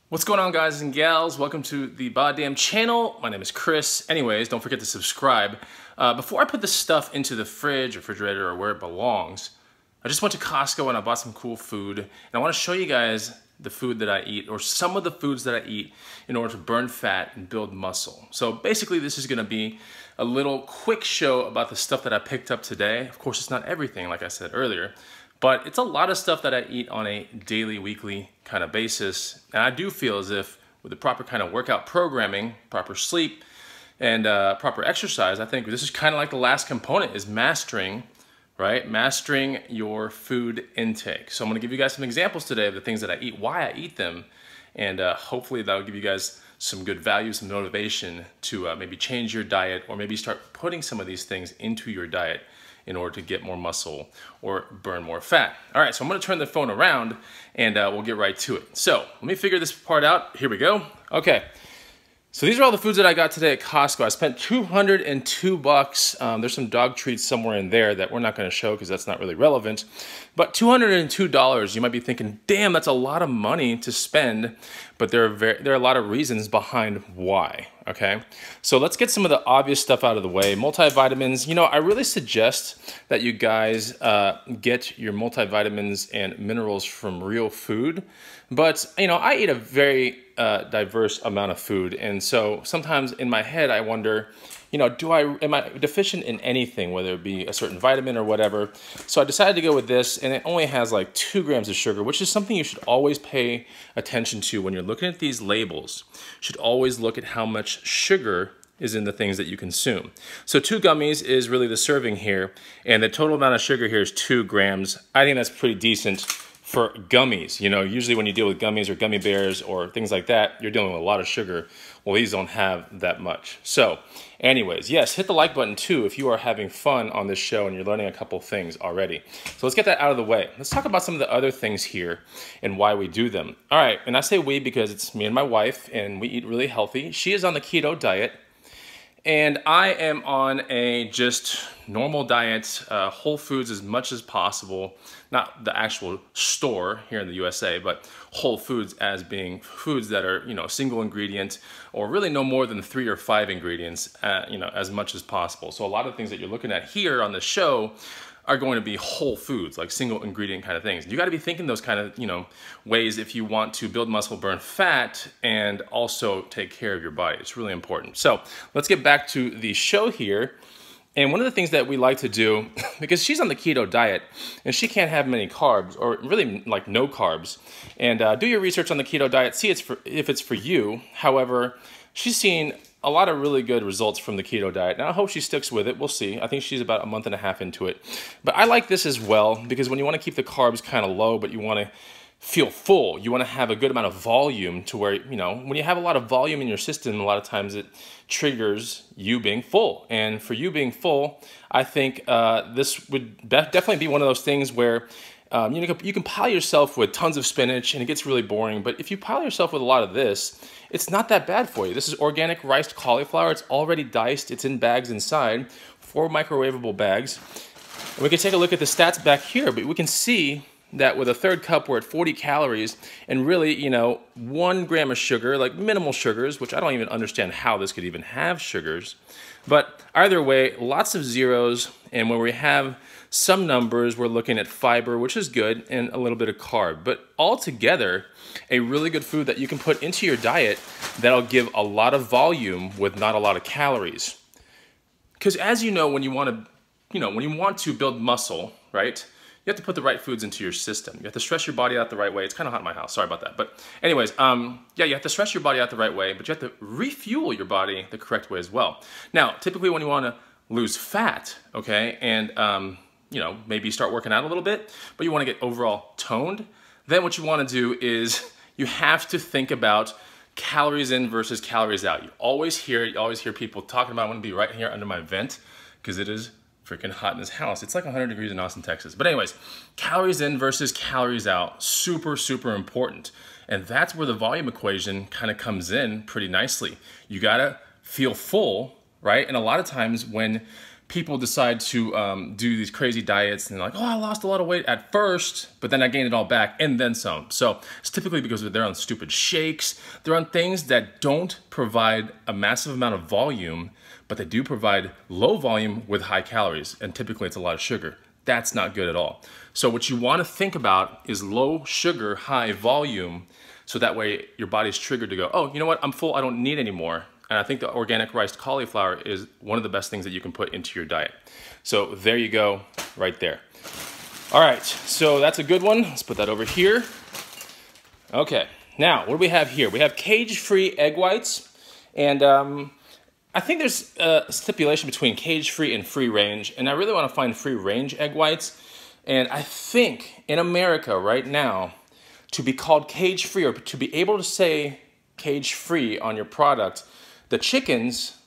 What's going on, guys and gals? Welcome to the BODDAMN channel. My name is Chris. Anyways, don't forget to subscribe. Before I put this stuff into the fridge, refrigerator, or where it belongs, I just went to Costco and I bought some cool food. And I want to show you guys the food that I eat, or some of the foods that I eat in order to burn fat and build muscle. So basically, this is going to be a little quick show about the stuff that I picked up today. Of course, it's not everything, like I said earlier. But it's a lot of stuff that I eat on a daily, weekly kind of basis. And I do feel as if with the proper kind of workout programming, proper sleep, and proper exercise, I think this is kind of like the last component is mastering, right? Mastering your food intake. So I'm gonna give you guys some examples today of the things that I eat, why I eat them, and hopefully that'll give you guys some good value, some motivation to maybe change your diet or maybe start putting some of these things into your diet in order to get more muscle or burn more fat. All right, so I'm gonna turn the phone around and we'll get right to it. So let me figure this part out. Here we go. Okay, so these are all the foods that I got today at Costco. I spent $202. There's some dog treats somewhere in there that we're not gonna show because that's not really relevant. But $202, you might be thinking, damn, that's a lot of money to spend, but there are a lot of reasons behind why, okay? So let's get some of the obvious stuff out of the way. Multivitamins, you know, I really suggest that you guys get your multivitamins and minerals from real food. But, you know, I eat a very diverse amount of food. And so sometimes in my head, I wonder, you know, am I deficient in anything, whether it be a certain vitamin or whatever? So I decided to go with this, and it only has like 2 grams of sugar, which is something you should always pay attention to when you're looking at these labels. You should always look at how much sugar is in the things that you consume. So 2 gummies is really the serving here, and the total amount of sugar here is 2 grams. I think that's pretty decent for gummies. You know, usually when you deal with gummies or gummy bears or things like that, you're dealing with a lot of sugar. Well, these don't have that much. So anyways, yes, hit the like button too if you are having fun on this show and you're learning a couple things already. So let's get that out of the way. Let's talk about some of the other things here and why we do them. All right, and I say we because it's me and my wife, and we eat really healthy. She is on the keto diet, and I am on a just normal diet, whole foods as much as possible. Not the actual store here in the USA, but whole foods as being foods that are, you know, single ingredient or really no more than 3 or 5 ingredients, you know, as much as possible. So a lot of things that you're looking at here on the show are going to be whole foods, like single ingredient kind of things. You gotta be thinking those kind of, you know, ways if you want to build muscle, burn fat, and also take care of your body. It's really important. So let's get back to the show here. And one of the things that we like to do, because she's on the keto diet and she can't have many carbs, or really like no carbs, and do your research on the keto diet, see if it's for you. However, she's seen a lot of really good results from the keto diet. Now I hope she sticks with it. We'll see. I think she's about a month and a half into it. But I like this as well because when you want to keep the carbs kind of low, but you want to feel full, you want to have a good amount of volume to where, you know, when you have a lot of volume in your system, a lot of times it triggers you being full. And for you being full, I think this would definitely be one of those things where you know, you can pile yourself with tons of spinach and it gets really boring, but if you pile yourself with a lot of this, it's not that bad for you. This is organic riced cauliflower. It's already diced. It's in bags inside, 4 microwavable bags. And we can take a look at the stats back here, but we can see that with a 1/3 cup, we're at 40 calories and really, you know, 1 gram of sugar, like minimal sugars, which I don't even understand how this could even have sugars. But either way, lots of zeros. And when we have some numbers, we're looking at fiber, which is good, and a little bit of carb. But altogether, a really good food that you can put into your diet that'll give a lot of volume with not a lot of calories. Because as you know, when you want to build muscle, right? You have to put the right foods into your system. You have to stress your body out the right way. It's kind of hot in my house. Sorry about that. But anyways, yeah, you have to stress your body out the right way, but you have to refuel your body the correct way as well. Now, typically when you want to lose fat, okay, and you know, maybe start working out a little bit, but you want to get overall toned, then what you want to do is you have to think about calories in versus calories out. You always hear people talking about, I want to be right here under my vent because it is freaking hot in this house. It's like 100 degrees in Austin, Texas. But anyways, calories in versus calories out, super, super important. And that's where the volume equation kind of comes in pretty nicely. You gotta feel full, right? And a lot of times when people decide to do these crazy diets and they're like, oh, I lost a lot of weight at first, but then I gained it all back and then some. So it's typically because they're on stupid shakes. They're on things that don't provide a massive amount of volume, but they do provide low volume with high calories. And typically it's a lot of sugar. That's not good at all. So what you want to think about is low sugar, high volume. So that way your body's triggered to go, oh, you know what? I'm full. I don't need any more. And I think the organic riced cauliflower is one of the best things that you can put into your diet. So there you go, right there. All right, so that's a good one. Let's put that over here. Okay, now what do we have here? We have cage-free egg whites. And I think there's a stipulation between cage-free and free-range. And I really want to find free-range egg whites. And I think in America right now, to be called cage-free or to be able to say cage-free on your product, the chickens,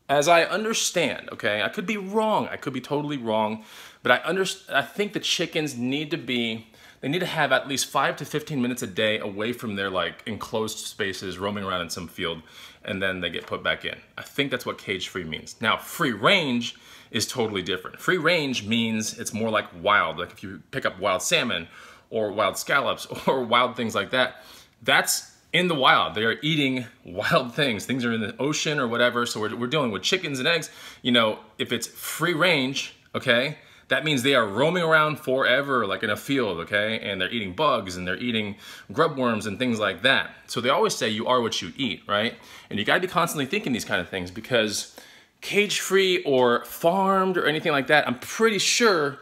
as I understand, okay, I could be wrong, I could be totally wrong, but I think the chickens need to have at least 5 to 15 minutes a day away from their like enclosed spaces, roaming around in some field, and then they get put back in. I think that's what cage-free means. Now, free range is totally different. Free range means it's more like wild, like if you pick up wild salmon or wild scallops or wild things like that, that's in the wild. They are eating wild things. Things are in the ocean or whatever. So we're dealing with chickens and eggs. You know, if it's free range, okay, that means they are roaming around forever, like in a field, okay? And they're eating bugs and they're eating grub worms and things like that. So they always say you are what you eat, right? And you gotta be constantly thinking these kind of things because cage-free or farmed or anything like that, I'm pretty sure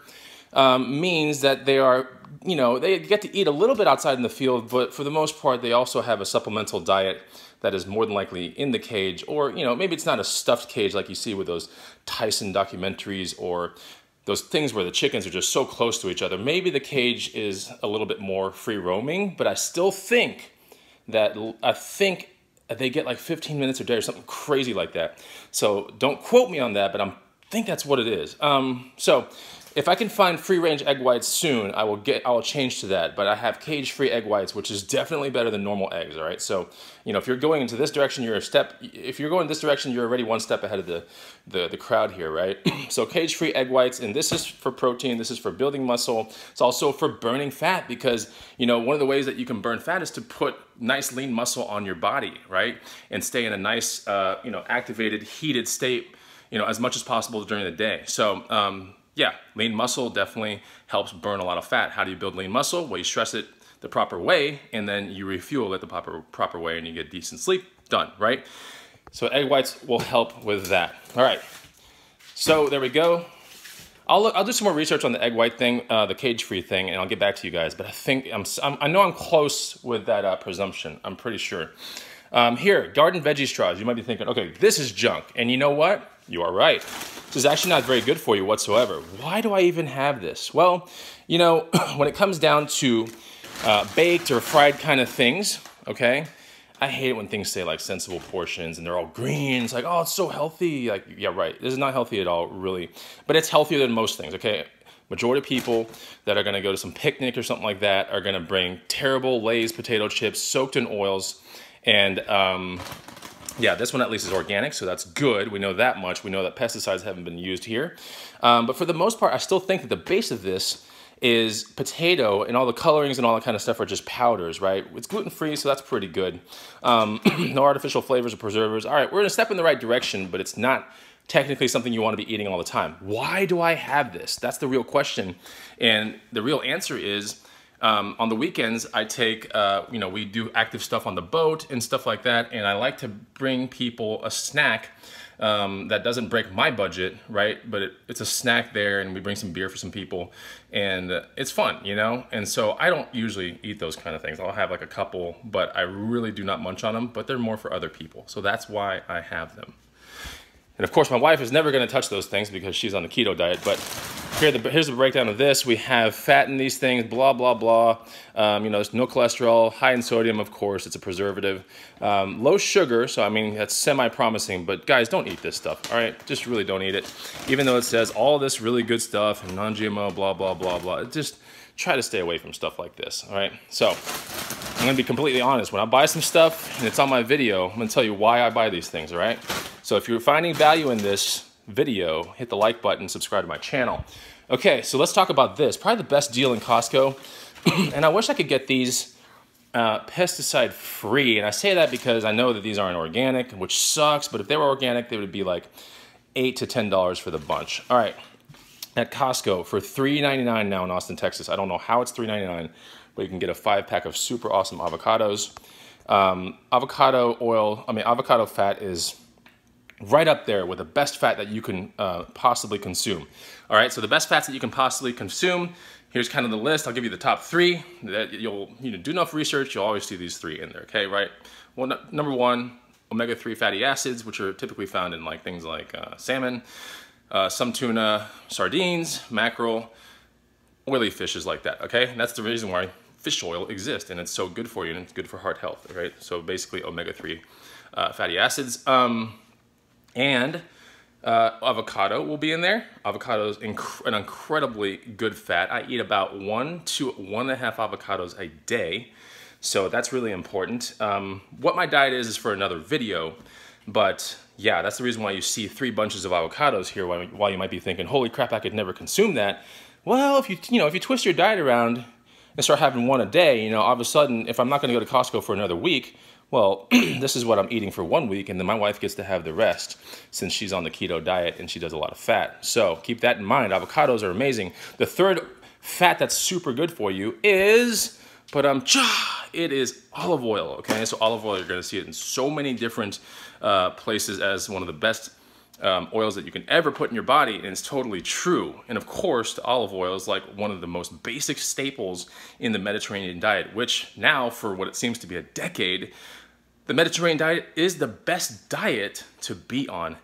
means that they are, you know, they get to eat a little bit outside in the field, but for the most part, they also have a supplemental diet that is more than likely in the cage, or, you know, maybe it's not a stuffed cage like you see with those Tyson documentaries or those things where the chickens are just so close to each other. Maybe the cage is a little bit more free roaming, but I still think that, they get like 15 minutes a day or something crazy like that. So don't quote me on that, but I think that's what it is. So if I can find free-range egg whites soon, I will change to that. But I have cage-free egg whites, which is definitely better than normal eggs. All right. So, you know, if you're going into this direction, if you're going this direction, you're already one step ahead of the crowd here, right? So cage-free egg whites, and this is for protein. This is for building muscle. It's also for burning fat because, you know, one of the ways that you can burn fat is to put nice lean muscle on your body, right? And stay in a nice, you know, activated, heated state, you know, as much as possible during the day. So, yeah, lean muscle definitely helps burn a lot of fat. How do you build lean muscle? Well, you stress it the proper way, and then you refuel it the proper way, and you get decent sleep. Done, right? So egg whites will help with that. All right, so there we go. I'll do some more research on the egg white thing, the cage-free thing, and I'll get back to you guys. But I think I know I'm close with that presumption. I'm pretty sure. Here, garden veggie straws. You might be thinking, okay, this is junk, and you know what? You are right. This is actually not very good for you whatsoever. Why do I even have this? Well, you know, when it comes down to baked or fried kind of things, okay, I hate it when things say like sensible portions and they're all green. It's like, oh, it's so healthy. Like, yeah, right. This is not healthy at all, really. But it's healthier than most things, okay? Majority of people that are gonna go to some picnic or something like that are gonna bring terrible Lay's potato chips soaked in oils. And yeah, this one at least is organic, so that's good. We know that much. We know that pesticides haven't been used here. But for the most part, I still think that the base of this is potato, and all the colorings and all that kind of stuff are just powders, right? It's gluten-free, so that's pretty good. No artificial flavors or preservatives. All right, we're gonna step in the right direction, but it's not technically something you wanna be eating all the time. Why do I have this? That's the real question. And the real answer is, on the weekends, I take, you know, we do active stuff on the boat and stuff like that, and I like to bring people a snack that doesn't break my budget, right? But it's a snack there, and we bring some beer for some people, and it's fun, you know? And so I don't usually eat those kind of things. I'll have like a couple, but I really do not munch on them, but they're more for other people. So that's why I have them. And of course, my wife is never going to touch those things because she's on the keto diet. But here's the breakdown of this. We have fat in these things, blah, blah, blah. You know, there's no cholesterol, high in sodium, of course. It's a preservative. Low sugar, so I mean, that's semi-promising. But guys, don't eat this stuff, all right? Just really don't eat it. Even though it says all this really good stuff and non-GMO, blah, blah, blah, blah. Just try to stay away from stuff like this, all right? So I'm going to be completely honest. When I buy some stuff and it's on my video, I'm going to tell you why I buy these things, all right? So if you're finding value in this, video, hit the like button, subscribe to my channel. Okay, so let's talk about this. Probably the best deal in Costco. And I wish I could get these pesticide free. And I say that because I know that these aren't organic, which sucks. But if they were organic, they would be like $8 to $10 for the bunch. All right, at Costco for $3.99 now in Austin, Texas. I don't know how it's $3.99, but you can get a 5-pack of super awesome avocados. Avocado fat is right up there with the best fat that you can possibly consume. All right, so the best fats that you can possibly consume, here's kind of the list. I'll give you the top 3. That you'll do enough research, you'll always see these 3 in there, okay, right? Well, number 1, omega-3 fatty acids, which are typically found in like things like salmon, some tuna, sardines, mackerel, oily fishes like that, okay? And that's the reason why fish oil exists, and it's so good for you, and it's good for heart health, right? So basically omega-3 fatty acids. Avocado will be in there. Avocado is an incredibly good fat. I eat about 1 to 1.5 avocados a day, so that's really important. What my diet is for another video, but yeah, that's the reason why you see 3 bunches of avocados here. While you might be thinking, "Holy crap, I could never consume that." Well, if you twist your diet around and start having 1 a day, all of a sudden, if I'm not going to go to Costco for another week, well, this is what I'm eating for 1 week, and then my wife gets to have the rest since she's on the keto diet and she does a lot of fat. So keep that in mind. Avocados are amazing. The third fat that's super good for you is, it is olive oil, okay? So olive oil, you're gonna see it in so many different places as one of the best oils that you can ever put in your body, and it's totally true. And of course, the olive oil is like one of the most basic staples in the Mediterranean diet, which now, for what it seems to be a decade, the Mediterranean diet is the best diet to be on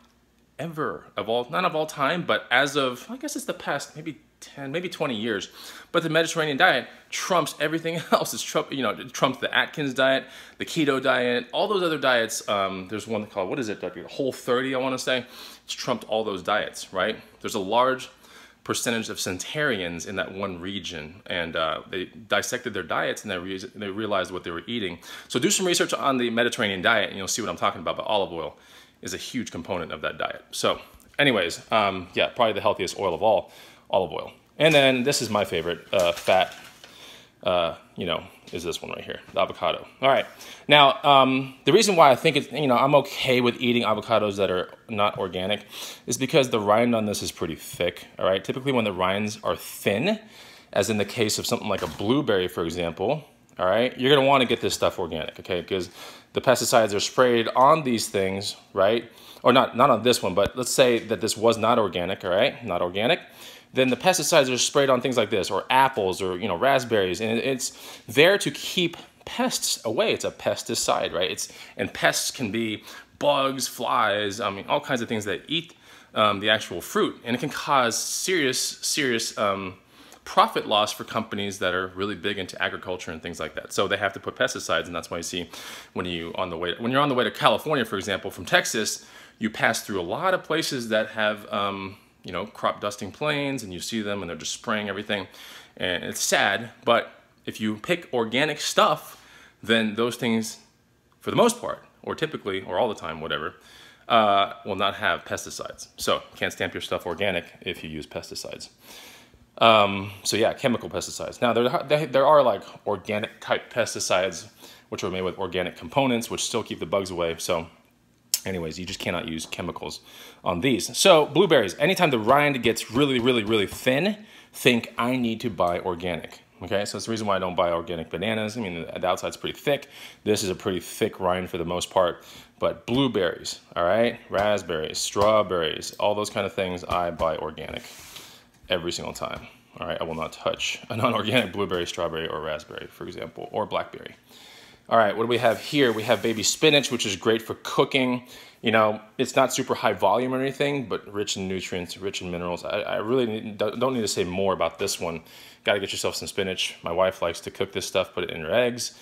ever, not of all time, but as of, I guess it's the past maybe 10, maybe 20 years. But the Mediterranean diet trumps everything else. It trumps the Atkins diet, the keto diet, all those other diets. There's one called, what is it, Whole 30, I want to say. It's trumped all those diets, right? There's a large percentage of centenarians in that one region, and they dissected their diets and they realized what they were eating. So do some research on the Mediterranean diet and you'll see what I'm talking about, but olive oil is a huge component of that diet. So anyways, yeah, probably the healthiest oil of all, olive oil. And then this is my favorite fat, is this one right here, the avocado. All right, now the reason why I think it's, I'm okay with eating avocados that are not organic is because the rind on this is pretty thick, all right? Typically when the rinds are thin, as in the case of something like a blueberry, for example, all right, you're gonna wanna get this stuff organic, okay? Because the pesticides are sprayed on these things, right? Or not on this one, but let's say that this was not organic, all right? Not organic. Then the pesticides are sprayed on things like this, or apples, or raspberries, and it's there to keep pests away. It's a pesticide, right? And pests can be bugs, flies, all kinds of things that eat the actual fruit, and it can cause serious profit loss for companies that are really big into agriculture and things like that. So they have to put pesticides, and that's why you see when you're on the way to California, for example, from Texas, you pass through a lot of places that have crop dusting planes, and you see them and they're just spraying everything, and it's sad. But if you pick organic stuff, then those things, for the most part, or typically, or all the time, whatever, will not have pesticides. So you can't stamp your stuff organic if you use pesticides. So yeah, chemical pesticides. Now there are like organic type pesticides which are made with organic components which still keep the bugs away. So anyways, you just cannot use chemicals on these. So blueberries, anytime the rind gets really thin, think I need to buy organic. Okay, so that's the reason why I don't buy organic bananas. The outside's pretty thick. This is a pretty thick rind for the most part. But blueberries, all right, raspberries, strawberries, all those kind of things, I buy organic every single time. All right, I will not touch a non-organic blueberry, strawberry, or raspberry, for example, or blackberry. All right, what do we have here? We have baby spinach, which is great for cooking. It's not super high volume or anything, but rich in nutrients, rich in minerals. I really don't need to say more about this one. Got to get yourself some spinach. My wife likes to cook this stuff, put it in her eggs.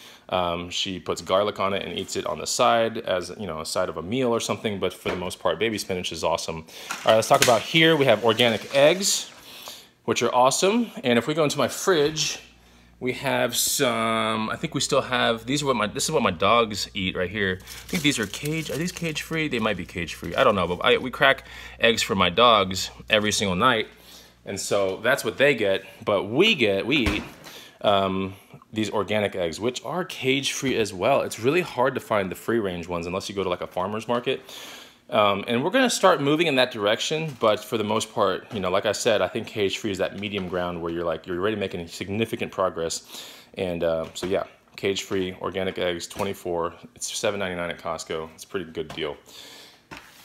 She puts garlic on it and eats it on the side as, a side of a meal or something, but for the most part, baby spinach is awesome. All right, let's talk about here. We have organic eggs, which are awesome. And if we go into my fridge, We have some, I think we still have, this is what my dogs eat right here. I think these are are these cage-free? They might be cage-free, I don't know, but we crack eggs for my dogs every single night. And so that's what they get, but we eat these organic eggs, which are cage-free as well. It's really hard to find the free-range ones unless you go to like a farmer's market. And we're gonna start moving in that direction, but for the most part, you know, like I said, I think cage-free is that medium ground where you're already making significant progress. And so yeah, cage-free, organic eggs, 24, it's $7.99 at Costco. It's a pretty good deal.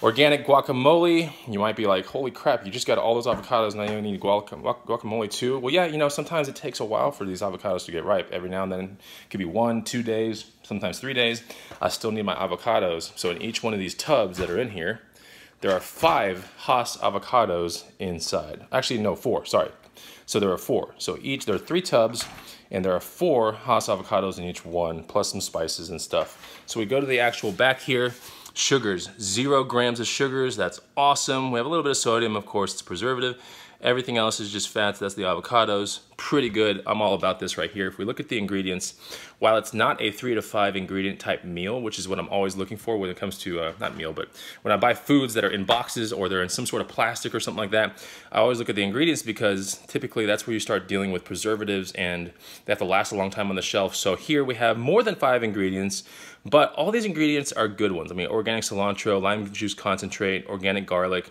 Organic guacamole, you might be like, holy crap, you just got all those avocados, now you need guacamole too? Well, yeah, you know, sometimes it takes a while for these avocados to get ripe. Every now and then, it could be 1, 2 days, sometimes 3 days. I still need my avocados. So in each one of these tubs that are in here, there are 5 Hass avocados inside. Actually, no, 4, sorry. So there are 4. So there are 3 tubs, and there are 4 Hass avocados in each one, plus some spices and stuff. So we go to the actual back here. Sugars, 0 grams of sugars, that's awesome. We have a little bit of sodium, of course, it's a preservative. Everything else is just fats, that's the avocados. Pretty good, I'm all about this right here. If we look at the ingredients, while it's not a 3 to 5 ingredient type meal, which is what I'm always looking for when it comes to, not meal, but when I buy foods that are in boxes or they're in some sort of plastic or something like that, I always look at the ingredients because typically that's where you start dealing with preservatives and they have to last a long time on the shelf. So here we have more than 5 ingredients, but all these ingredients are good ones. I mean, organic cilantro, lime juice concentrate, organic garlic,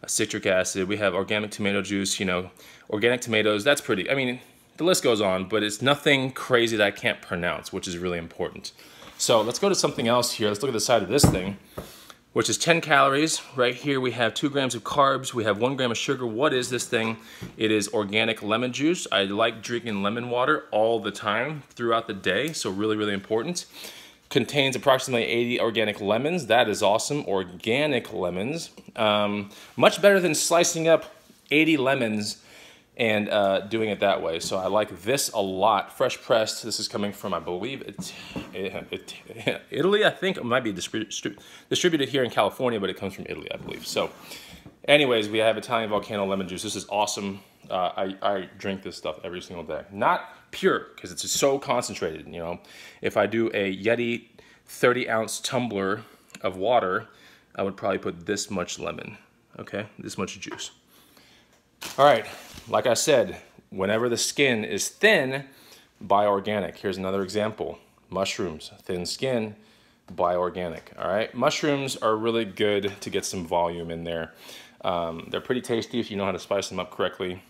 citric acid, we have organic tomato juice, you know, organic tomatoes, that's pretty, I mean, the list goes on, but it's nothing crazy that I can't pronounce, which is really important. So let's go to something else here. Let's look at the side of this thing, which is 10 calories. Right here we have 2 grams of carbs, we have 1 gram of sugar. What is this thing? It is organic lemon juice. I like drinking lemon water all the time throughout the day, so really, really important. Contains approximately 80 organic lemons. That is awesome. Organic lemons. Much better than slicing up 80 lemons and doing it that way. So I like this a lot. Fresh pressed. This is coming from, I believe, Italy, I think. It might be distributed here in California, but it comes from Italy, I believe. So anyways, we have Italian volcano lemon juice. This is awesome. I drink this stuff every single day. Not pure, because it's just so concentrated, you know. If I do a Yeti 30-ounce tumbler of water, I would probably put this much lemon, okay? This much juice. All right, like I said, whenever the skin is thin, buy organic. Here's another example. Mushrooms, thin skin, buy organic, all right? Mushrooms are really good to get some volume in there. They're pretty tasty if you know how to spice them up correctly.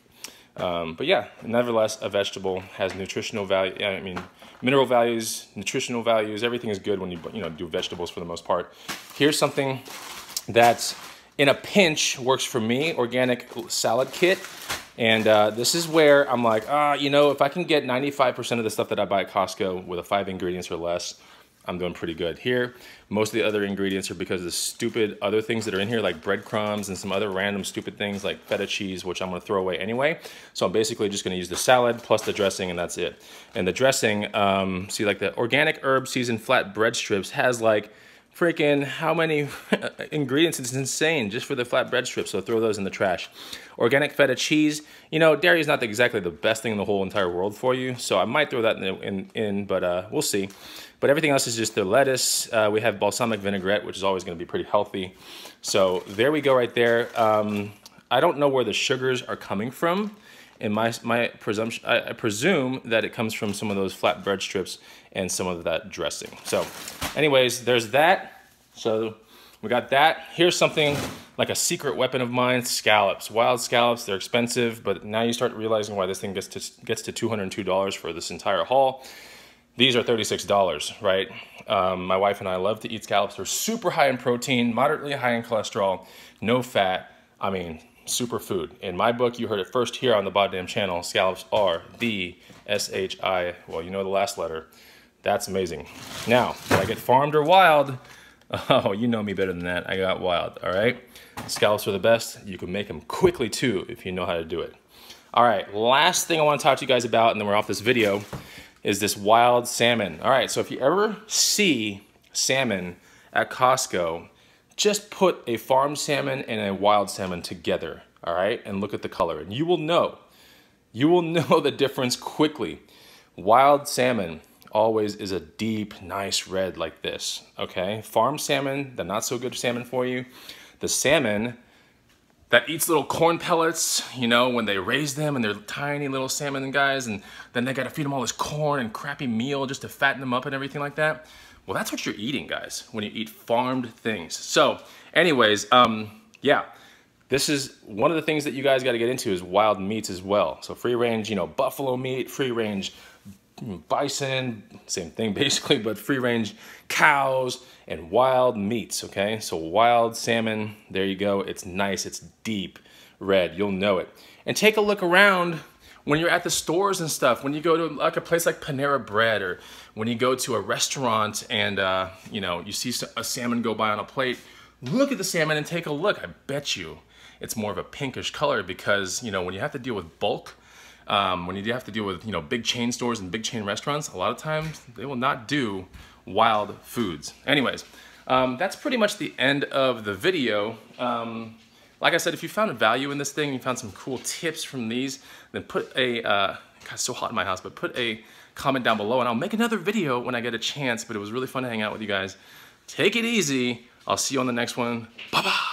But yeah, nevertheless, a vegetable has nutritional value. I mean, mineral values, nutritional values, everything is good when you do vegetables for the most part. Here's something that's in a pinch works for me, organic salad kit. And this is where I'm like, you know, if I can get 95% of the stuff that I buy at Costco with 5 ingredients or less, I'm doing pretty good. Here, most of the other ingredients are because of the stupid other things that are in here, like breadcrumbs and some other random stupid things like feta cheese, which I'm gonna throw away anyway. So I'm basically just gonna use the salad plus the dressing, and that's it. And the dressing, see, like the organic herb seasoned flat bread strips has like freaking how many ingredients? It's insane just for the flat bread strips, so throw those in the trash. Organic feta cheese, you know, dairy is not exactly the best thing in the whole entire world for you, so I might throw that in, but we'll see. But everything else is just the lettuce. We have balsamic vinaigrette, which is always going to be pretty healthy. So there we go right there. I don't know where the sugars are coming from. In my presumption, I presume that it comes from some of those flat bread strips and some of that dressing. So anyways, there's that. So we got that. Here's something like a secret weapon of mine, scallops. Wild scallops, they're expensive, but now you start realizing why this thing gets to $202 for this entire haul. These are $36, right? My wife and I love to eat scallops. They're super high in protein, moderately high in cholesterol, no fat. I mean, super food. In my book, you heard it first here on the BODDAMN channel. Scallops are the S-H-I, well, you know the last letter. That's amazing. Now, did I get farmed or wild? Oh, you know me better than that. I got wild, all right? Scallops are the best. You can make them quickly too if you know how to do it. All right, last thing I want to talk to you guys about, and then we're off this video, is this wild salmon. All right, so if you ever see salmon at Costco, just put a farm salmon and a wild salmon together, all right? And look at the color, and you will know the difference quickly. Wild salmon always is a deep, nice red like this, okay? Farm salmon, the not so good salmon for you. The salmon that eats little corn pellets, you know, when they raise them and they're tiny little salmon guys, and then they gotta feed them all this corn and crappy meal just to fatten them up and everything like that. Well, that's what you're eating, guys, when you eat farmed things. So anyways, yeah, this is one of the things that you guys gotta get into is wild meats as well. So free range, you know, buffalo meat, free range bison, same thing basically, but free range cows and wild meats, okay? So wild salmon, there you go. It's nice, it's deep red, you'll know it. And take a look around when you're at the stores and stuff, when you go to like a place like Panera Bread, or when you go to a restaurant and you know, you see a salmon go by on a plate, look at the salmon and take a look. I bet you it's more of a pinkish color because, you know, when you have to deal with bulk, when you have to deal with, you know, big chain stores and big chain restaurants, a lot of times they will not do wild foods. Anyways, that's pretty much the end of the video. Like I said, if you found value in this thing, you found some cool tips from these, then put a, God, it's so hot in my house, but put a comment down below and I'll make another video when I get a chance. But it was really fun to hang out with you guys. Take it easy. I'll see you on the next one. Bye-bye.